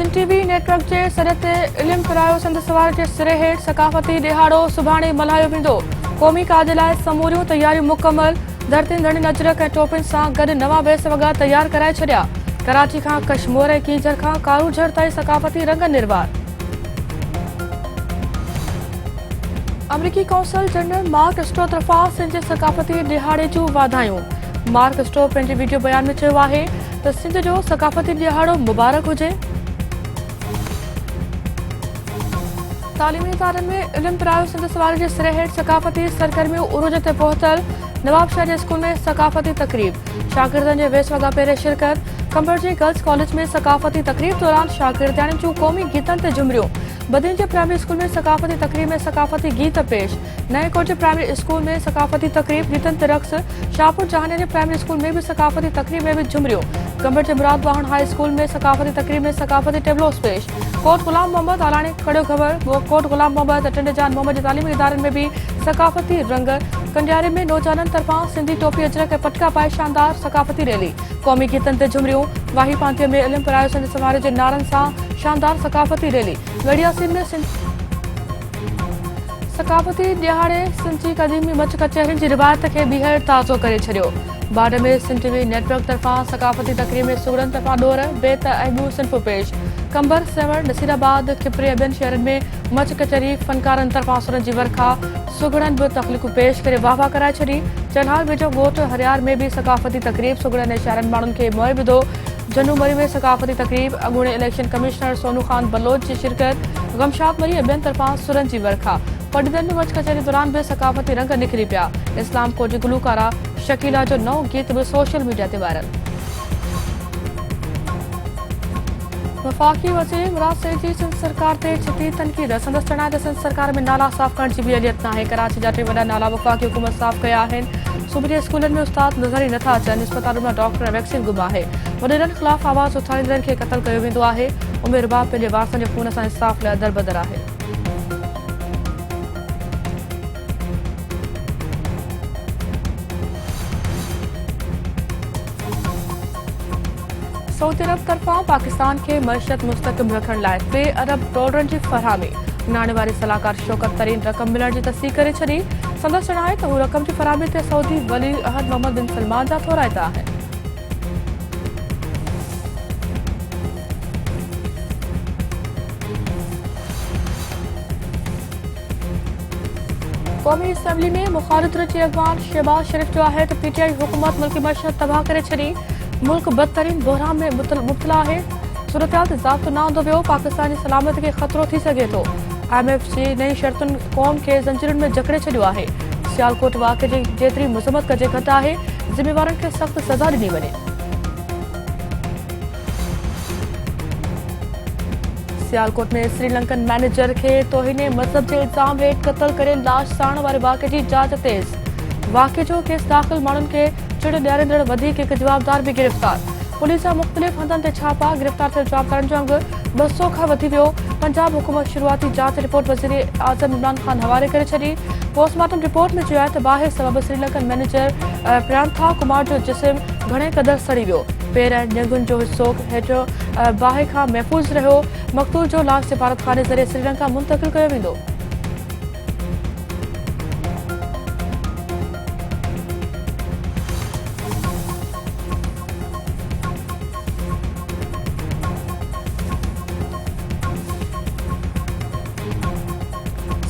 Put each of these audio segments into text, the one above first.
Sindh TV network के सॾ ते इल्मु पिरायो सिंध सवार के सिरे हेठि सकाफ़ती ॾिहाड़ो सुभाणे मल्हायो वेंदो। क़ौमी काज लाइ समूरियूं तयारियूं मुकमल। धरती धणी अजरक ऐं टोपियुनि सां गॾु नवां बेस वॻा तयार कराए छॾिया। कराची खां कशमोर ऐं कीजर खां कारूझर ताईं सकाफ़ती रंग निर्वार। अमरीकी कौंसल जनरल मार्क स्ट्रो तरफ़ां सिंध जे सकाफ़ती ॾिहाड़े जूं वाधायूं। मार्क स्ट्रो पंहिंजे वीडियो बयान में चयो आहे त सिंध जो सकाफ़ती ॾिहाड़ो मुबारक हुजे। तालीमी इदारनि में इल्मु पिरायो सिंध सवार जे सिरे हेठि सकाफ़ती सरगर्मियूं उरूज ते पहुतल। नवाबशाह जे स्कूल में सकाफ़ती तक़रीब, शागिर्दनि जे वेस वॻा पहिरें शिरकत। कंबरजी गर्ल्स कॉलेज में सकाफ़ती तक़रीब दौरान शागिर्दाणियुनि जूं क़ौमी गीतनि ते जुमरियूं। बदिन जे प्राइमरी स्कूल में सकाफ़ती तक़रीब में सकाफ़ती गीत पेश। नए कोट प्राइमरी स्कूल में सकाफ़ती तक़रीब, गीतनि ते रक़्स। शाहपुर जहानिया जे प्राइमरी स्कूल में भी सकाफ़ती तक़रीब में भी जुमरियूं। कंबर जे मुराद वाहन हाई स्कूल में सकाफ़ती तक़रीब में सकाफ़ती टेबलोस पेश। कोट गुलाम मोहम्मद आलाणे खड़ो ख़बर। कोट गुलाम मोहम्मद अटंडे जान मोहम्मद जे तालीमी इदारनि में भी सकाफ़ती रंग। कंडियारे में नौजवाननि तरफ़ां सिंधी टोपी अजरक ऐं पटका पाए शानदार सकाफ़ती रैली। क़ौमी गीतनि ते जुमरियूं। वाही पांतीअ में इल्मु पिरायो सिंध सवार जे नारनि सां शानदार सकाफ़ती रैली। वेड़ियासीन में सकाफ़ती ॾिहाड़े सिंध जी क़दीमी मच कचहरियुनि जी रिवायत खे ॿीहर ताज़ो करे छॾियो। बाड में सिंध टीवी नेटवर्क तरफ़ां सकाफ़ती तक़रीब में सुगड़नि तरफ़ां ॾोर, बेत ऐं ॿियूं सिन्फ़ूं पेश। कंबर, सेवर, नसीराबाद, खिपरी ऐं ॿियनि शहरनि में मच कचहरी फनकारनि तरफ़ां सुरनि जी वर्खा। सुगड़नि बि तख़लीक़ूं पेश करे वाह वाह कराए छॾी। चढ़ाल वेझो ॻोठ हरियार में भी सकाफ़ती तक़रीब, सुगड़नि ऐं शहरनि माण्हुनि खे मोए विधो। जनूमरी में सकाफ़ती तक़रीब, अॻूणे इलेक्शन कमिश्नर सोनू ख़ान बलोच जी शिरकत। गमशाद मरी ऐं ॿियनि तरफ़ां सुरनि जी वर्खा। पटदन में मच कचहरी दौरान भी सकाफ़ती रंग निकिरी पिया। इस्लाम कोट जी गुलूकारा शकीला जो नओं गीत भी सोशल मीडिया ते वायरल। वफ़ाक़ी वज़ीर मुराद सईद जी सिंध सरकार ते छिती तनक़ीद। संदसि चवण त सिंध सरकार में नाला साफ़ करण जी बि अहलियत नाहे। कराची जा 3 वॾा नाला वफ़ाक़ी हुकूमत साफ़ कया आहिनि। सूबे जे स्कूलनि में उस्ताद नज़र ई नथा अचनि। इस्पतालुनि में डॉक्टर ऐं वैक्सीन गुम आहे। वॾेरनि ख़िलाफ़ आवाज़ उथारींदड़नि खे क़तल कयो वेंदो आहे। उमेर बाप पंहिंजे वारसनि जे खून सां इंसाफ़ लाइ दरबदर आहे। सऊदी अरब तरफ़ां पाकिस्तान खे मईशत मुस्तक़िम रखण लाइ $3 अरब जी फ़रहामी। नाणे वारी सलाहकार शौकत तरीन रक़म मिलण जी तस्दीक़ करे छॾी। संदसि चवण आहे त हू रक़म जी फ़रहामी ते सऊदी वली अहद मोहम्मद बिन सलमान जा थोराइता आहिनि। क़ौमी असम्बली में मुखालिफ़त जे अॻवान शहबाज शरीफ़ जो आहे त PTI हुकूमत मुल्की मईशत तबाह करे छॾी। मुल्क बदतरीन बहरान में मुब्तला आहे। सूरतहाल ते ज़ाब्तो न हूंदो वियो, पाकिस्तान जी सलामती खे ख़तरो थी सघे थो। IMF जी नई शर्तुनि क़ौम खे ज़ंजीरुनि में जकड़े छॾियो आहे। सियालकोट वाक़े जी जेतिरी मज़म्मत कजे घटि आहे। ज़िम्मेवारनि खे सख़्त सज़ा ॾिनी वञे। सियालकोट में श्रीलंकन मैनेजर खे तौहीने मज़हब जे इल्ज़ाम हेठि क़तल करे लाश साड़ण वारे वाक़े जी जांच तेज़। वाक़े जो केस दाख़िल माण्हुनि खे चिड़ ॾियारींदड़ वधीक हिकु जवाबदार बि गिरफ़्तार। पुलिस जा मुख़्तलिफ़ हंधनि ते छापा। गिरफ़्तार थियल जवाबदारनि जो अंगु 200 खां वधी वियो। पंजाब हुकूमत शुरूआती जांच रिपोर्ट वज़ीर आज़म इमरान ख़ान हवाले करे छॾी। पोस्टमार्टम रिपोर्ट में चयो आहे त बाहि सबबि श्रीलंकन मैनेजर प्रियांथा कुमार जो जिस्म घणे क़दुरु सड़ी वियो। पेर ऐं लिङुनि जो हिसो हेठि बाहि खां महफ़ूज़ रहियो। मक़तूल जो लाश सिफ़ारतखाने ज़रिए श्रीलंका मुंतक़िल कयो वेंदो।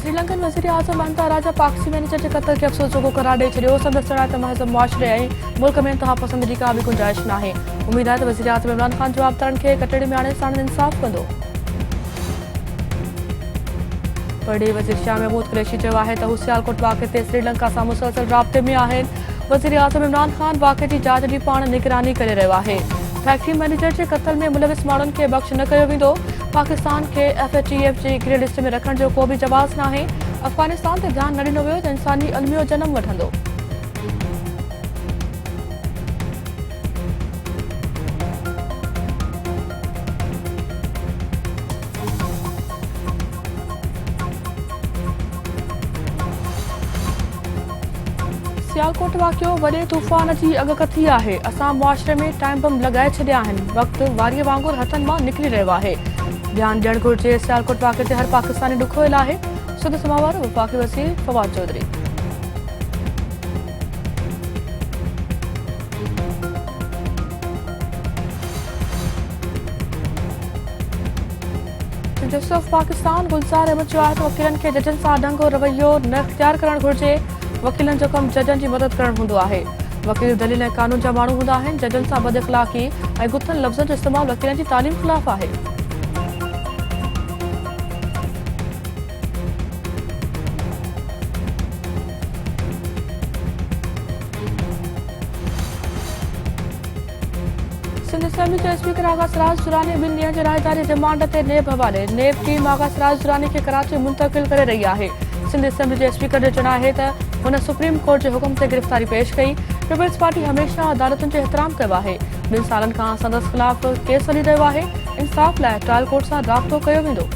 श्रीलंकन वज़ीर आज़म महंता राजा पाकसी मैनेजर जे क़त्ल खे अफ़सोस जोॻो करार ॾेई छॾियो। संदसि चवण आहे त महज़ मुआशिरे ऐं मुल्क में इंतिहा पसंदी का बि गुंजाइश नाहे। उमेद आहे त वज़ीर आज़म इमरान ख़ान जवाबदारनि खे कटड़े में आणे साणनि इंसाफ़ कंदो। बड़े वज़ीर शाह महमूद कुरैशी चयो आहे त हू सियालकोट वाक़े ते श्रीलंका सां मुसलसल राब्ते में आहिनि। वज़ीर आज़म इमरान ख़ान वाक़े जी जांच जी पाण निगरानी करे रहियो आहे। फैक्ट्री मैनेजर जे क़त्ल में मुलविस माण्हुनि खे बख़्श न कयो वेंदो। पाकिस्तान खे FATF जी ग्रे लिस्ट में रखण जो को बि जवाज़ नाहे। अफ़गानिस्तान ते ध्यानु न ॾिनो वियो त इंसानी अलमियो जनम वठंदो। सियालकोट वाक़ियो वॾे तूफ़ान जी अॻकथी आहे। असां मुआशिरे में टाइम बम लॻाए छॾिया आहिनि। वक़्तु वारीअ वांगुरु हथनि मां निकिरी रहियो आहे। ध्यान ॾियणु घुरिजे सियालकोट वाक़े ते हर पाकिस्तानी ॾुखो इलाही सुध समावर वफ़ाक़ी वज़ीर फवाद चौधरी। जस्टिस पाकिस्तान गुलजार अहमद चयो आहे त वकीलनि खे जजनि सां ढंगो रवैयो न इख़्तियार करणु घुरिजे। वकीलनि जो कमु जजनि जी मदद करणु हूंदो आहे। वकील दलील ऐं कानून जा माण्हू हूंदा आहिनि। जजनि सां बद इख़्लाक़ी ऐं गुथल लफ़्ज़नि जो इस्तेमालु वकीलनि जी तालीम ख़िलाफ़ आहे। सिंध असेंबली के स्पीकर आगा सिराज दुरानी ॿिनि ॾींहनि जी राहदारी रिमांड ते नेब हवाले। नेब टीम आगा सिराज दुरानी खे कराची मुंतक़िल करे रही आहे। सिंध असेंबली जे स्पीकर जो चवणु आहे त हुन सुप्रीम कोर्ट जे हुकुम ते गिरफ़्तारी पेश कई। पीपल्स पार्टी हमेशह अदालतुनि जो एहतराम कयो आहे। 2 सालनि खां संदसि ख़िलाफ़ केस हली रहियो आहे। इंसाफ़ लाइ ट्रायल कोर्ट सां राब्तो कयो वेंदो।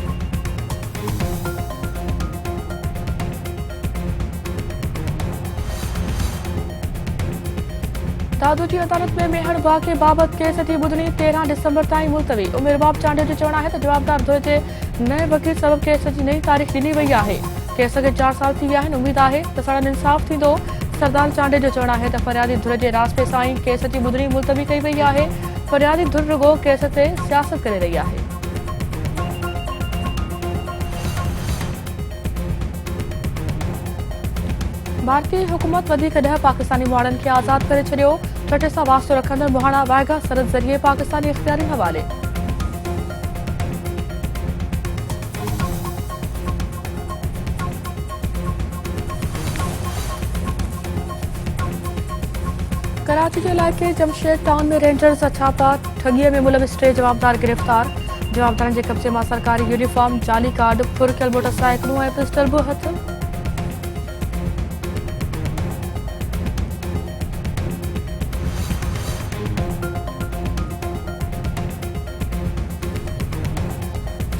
दादू जी अदालत में मेहर वाक़े बाबति केस जी ॿुधणी 13 डिसंबर ताईं मुलतवी। उमेरबाब चांडे जो चवणु आहे त जवाबदार धुरे जे नए वकील सबबि केस जी नई तारीख़ ॾिनी वई आहे। केस खे 4 साल थी विया आहिनि। उमीद आहे त सड़न इंसाफ़ थींदो। सरदार चांडे जो चवणु आहे त फरियादी धुरे जे रास्ते सां ई केस जी ॿुधणी मुलतवी कई वई आहे। फरियादी धुर रुगो केस ते सियासत करे रही आहे। भारतीय हुकूमत वधीक 10 पाकिस्तानी माण्हुनि खे आज़ाद करे छॾियो। ठठे सां वास्तो रखंदड़ मुहाणा वाइगा सरहद ज़रिए पाकिस्तानी इख़्तियारी हवाले। कराची जे इलाइक़े जमशेद टाउन में रेंजर्स जा छापा। ठगीअ में मुलविस 3 जवाबदार गिरफ़्तार। जवाबदारनि जे कब्ज़े मां सरकारी यूनिफॉर्म, जाली कार्ड, फुरकियल मोटरसाइकिलूं ऐं पिस्टल बि हथ।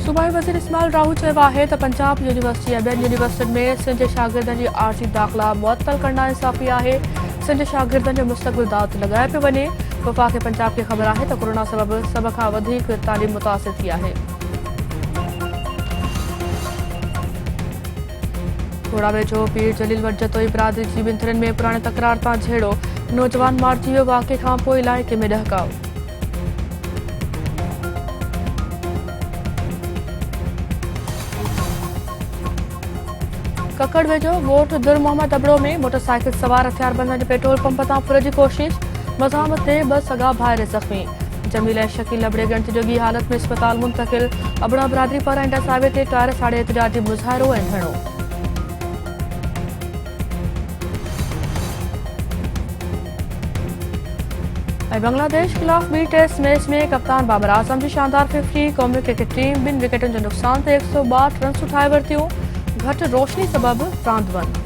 सूबाई वज़ीर इस्माइल राहू चयो आहे त पंजाब यूनिवर्सिटी ऐं ॿियनि यूनिवर्सिटियुनि में सिंध जे शागिर्दनि जी आर्ज़ी दाख़िला मुअत्तल करणु इंसाफ़ी आहे। सिंध जे शागिर्दनि जो मुस्तक़बिल दाव ते लॻाए पियो वञे। वफ़ाक़ पंजाब खे ख़बर आहे त कोरोना सबबि सभ खां वधीक तालीम मुतासिर थी आहे। घोड़ा वेझो पीर जलील वटि जतोई बिरादरी जी 2 थिरनि में पुराणे तकरार तां झेड़ो। नौजवान मारिजी वियो। वाक़े खां पोइ इलाइक़े में ॾहकाओ। ककड़ वेझो ॻोठ दुर मोहम्मद अबड़ो में मोटरसाइकिल सवार हथियारबंदनि जे पेट्रोल पंप तां फुर जी कोशिश। मज़ामत ते 2 सॻा भाइर ज़ख़्मी। जमील ऐं शकील अबड़े ॻण जोगी हालत में अस्पताल मुंतक़िल। अबड़ा बिरादरी पारां इंडस हाईवे ते टायर साड़े एहतिजाजी मुज़ाहिरो ऐं धरणो। ऐं बांग्लादेश ख़िलाफ़ ॿी टेस्ट मैच में कप्तान बाबर आज़म जी शानदार 50। क़ौमी क्रिकेट टीम 2 विकेटुनि जे नुक़सान ते 162 रन्स ठाहे वरितियूं। घटि रोशनी सबबि रांदि बंदि।